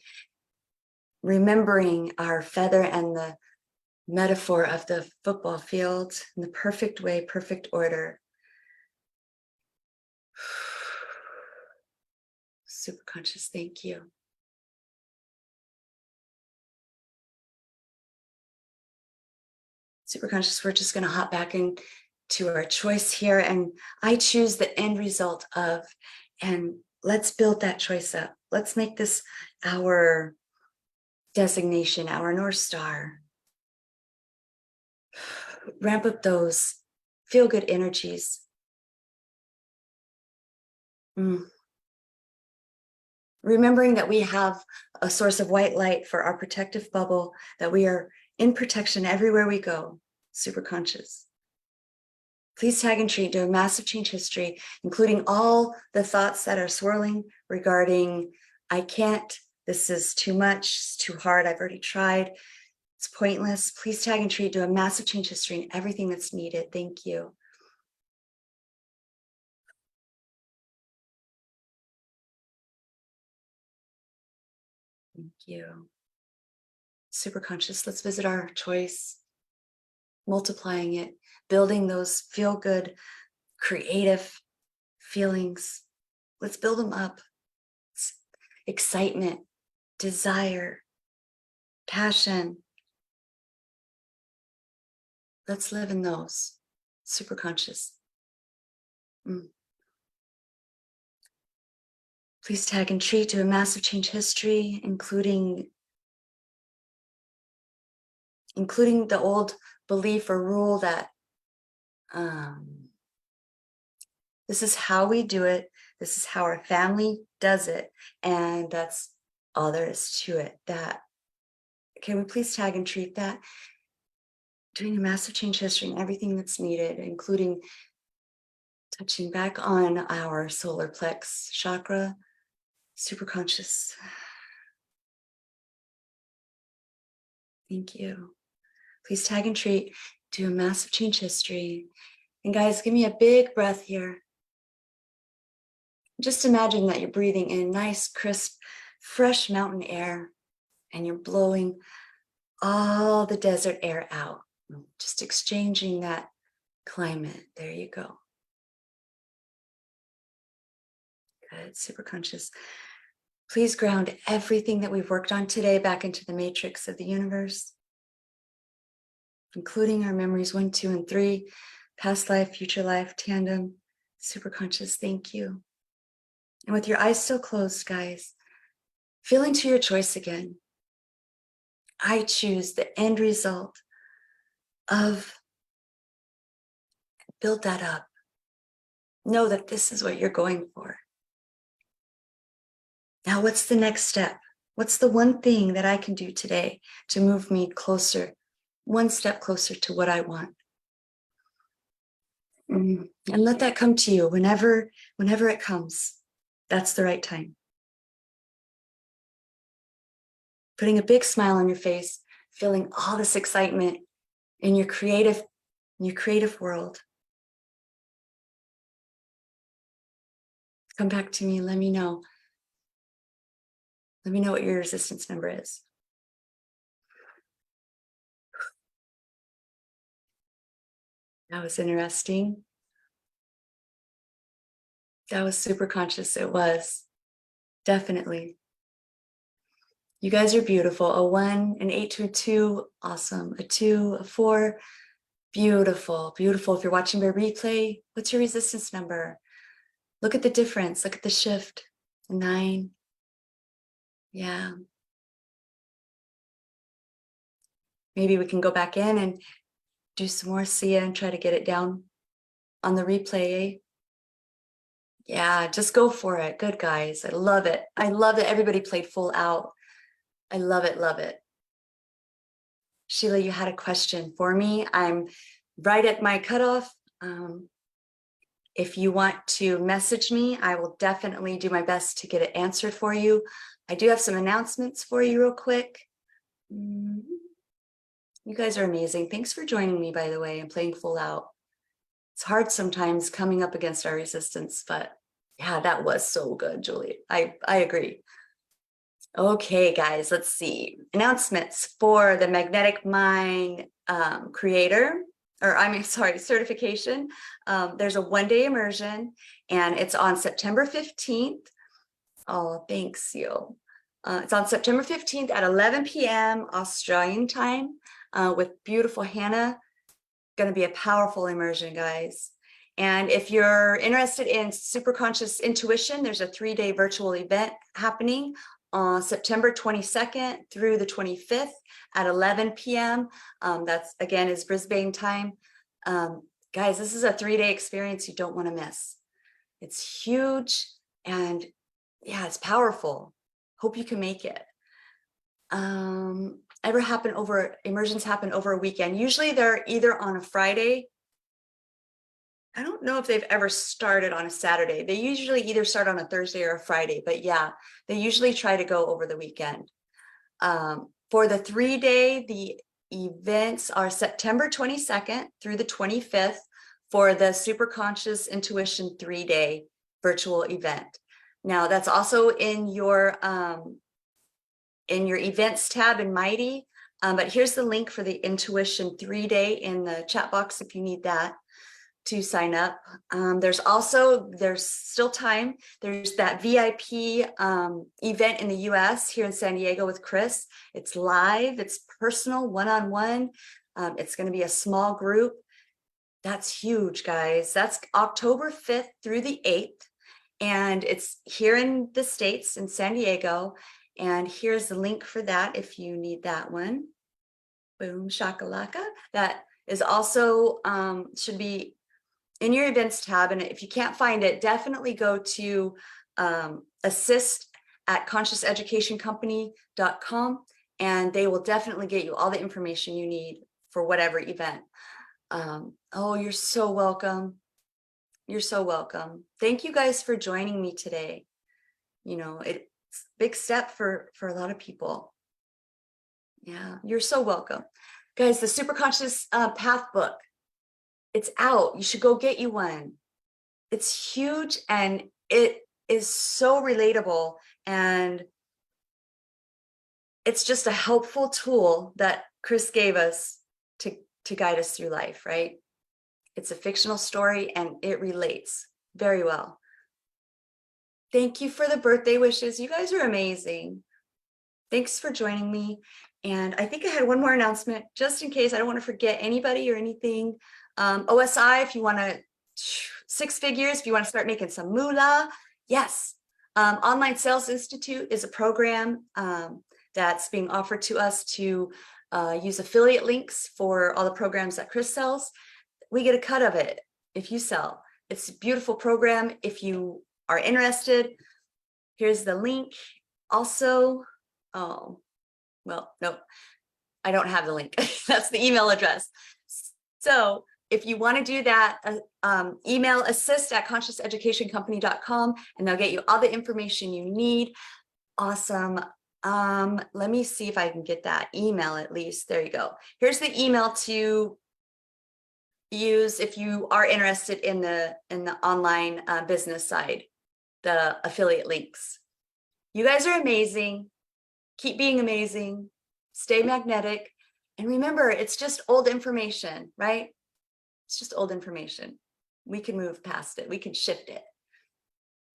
Remembering our feather and the metaphor of the football field in the perfect way, perfect order. Superconscious, thank you. Superconscious, we're just going to hop back into our choice here, and I choose the end result of, and let's build that choice up. Let's make this our designation, our North Star. Ramp up those feel-good energies. Remembering that we have a source of white light for our protective bubble, that we are in protection everywhere we go. Super conscious. Please tag and treat, do a massive change history, including all the thoughts that are swirling regarding, I can't, this is too much, it's too hard, I've already tried, it's pointless. Please tag and treat, do a massive change history and everything that's needed. Thank you. Thank you. Super conscious, let's visit our choice, multiplying it, building those feel-good, creative feelings. Let's build them up. Excitement, desire, passion. Let's live in those. Super conscious. Please tag and treat, do a massive change history, including the old belief or rule that this is how we do it, this is how our family does it, and that's all there is to it. That, can we please tag and treat that? Doing a massive change history and everything that's needed, including touching back on our solar plex chakra, super conscious. Thank you. Please tag and treat, do a massive change history. And guys, give me a big breath here. Just imagine that you're breathing in nice, crisp, fresh mountain air, and you're blowing all the desert air out. Just exchanging that climate. There you go. Good, super conscious. Please ground everything that we've worked on today back into the matrix of the universe, including our memories 1, 2, and 3, past life, future life, tandem, super conscious. Thank you. And with your eyes still closed, guys, feel into your choice again. I choose the end result of, build that up. Know that this is what you're going for. Now, what's the next step? What's the one thing that I can do today to move me closer, one step closer to what I want? And let that come to you whenever it comes. That's the right time. Putting a big smile on your face, feeling all this excitement in your creative world. Come back to me and let me know. Let me know what your resistance number is. That was interesting. That was super conscious. It was. Definitely. You guys are beautiful. A 1, an 8 to a 2, awesome. A 2, a 4, beautiful, beautiful. If you're watching by replay, what's your resistance number? Look at the difference. Look at the shift. A 9. Yeah. Maybe we can go back in and do some more Sia and try to get it down on the replay. Eh? Yeah, just go for it. Good, guys. I love it. I love that everybody played full out. I love it, love it. Sheila, you had a question for me. I'm right at my cutoff. If you want to message me, I will definitely do my best to get it answered for you. I do have some announcements for you real quick. You guys are amazing. Thanks for joining me, by the way, and playing full out. It's hard sometimes coming up against our resistance, but yeah, that was so good, Julie. I agree. Okay, guys, let's see. Announcements for the Magnetic Mind creator, or I mean, sorry, certification. There's a one-day immersion, and it's on September 15th. Oh, thanks, you. It's on September 15th at 11 p.m. Australian time with beautiful Hannah. Going to be a powerful immersion, guys. And if you're interested in superconscious intuition, there's a 3-day virtual event happening on September 22nd through the 25th at 11 p.m. That's, again, is Brisbane time. Guys, this is a 3-day experience you don't want to miss. It's huge, and yeah, it's powerful. Hope you can make it. Immersions happen over a weekend. Usually they're either on a Friday. I don't know if they've ever started on a Saturday. They usually either start on a Thursday or a Friday, but yeah, they usually try to go over the weekend. For the 3-day, the events are September 22nd through the 25th for the Superconscious Intuition 3-day virtual event. Now that's also in your events tab in Mighty, but here's the link for the Intuition 3-day in the chat box if you need that to sign up. There's still time. There's that VIP event in the US here in San Diego with Chris. It's live, it's personal, one-on-one. It's going to be a small group. That's huge, guys. That's October 5th through the 8th. And it's here in the States in San Diego. And here's the link for that if you need that one. Boom, shakalaka. That is also should be in your events tab. And if you can't find it, definitely go to assist@consciouseducationcompany.com, and they will definitely get you all the information you need for whatever event. Oh, you're so welcome. You're so welcome. Thank you guys for joining me today. You know, it's a big step for a lot of people. Yeah, you're so welcome. Guys, the Superconscious Path book, it's out. You should go get you one. It's huge and it is so relatable, and it's just a helpful tool that Chris gave us to guide us through life, right? It's a fictional story and it relates very well. Thank you for the birthday wishes. You guys are amazing. Thanks for joining me. And I think I had one more announcement just in case. I don't want to forget anybody or anything. OSI, if you want to 6 figures, if you want to start making some moolah, yes. Online Sales Institute is a program that's being offered to us to use affiliate links for all the programs that Chris sells. We get a cut of it if you sell. It's a beautiful program. If you are interested, here's the link. Also, oh, well, no, I don't have the link. That's the email address. So if you want to do that, email assist@consciouseducationcompany.com, and they'll get you all the information you need. Awesome. Let me see if I can get that email at least. There you go. Here's the email to use if you are interested in the online business side, the affiliate links. You guys are amazing. Keep being amazing. Stay magnetic. And remember, it's just old information, right? It's just old information. We can move past it. We can shift it,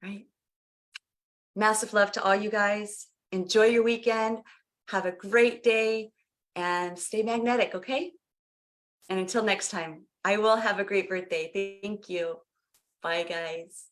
right? Massive love to all you guys. Enjoy your weekend. Have a great day and stay magnetic, okay? And until next time, I will have a great birthday. Thank you. Bye, guys.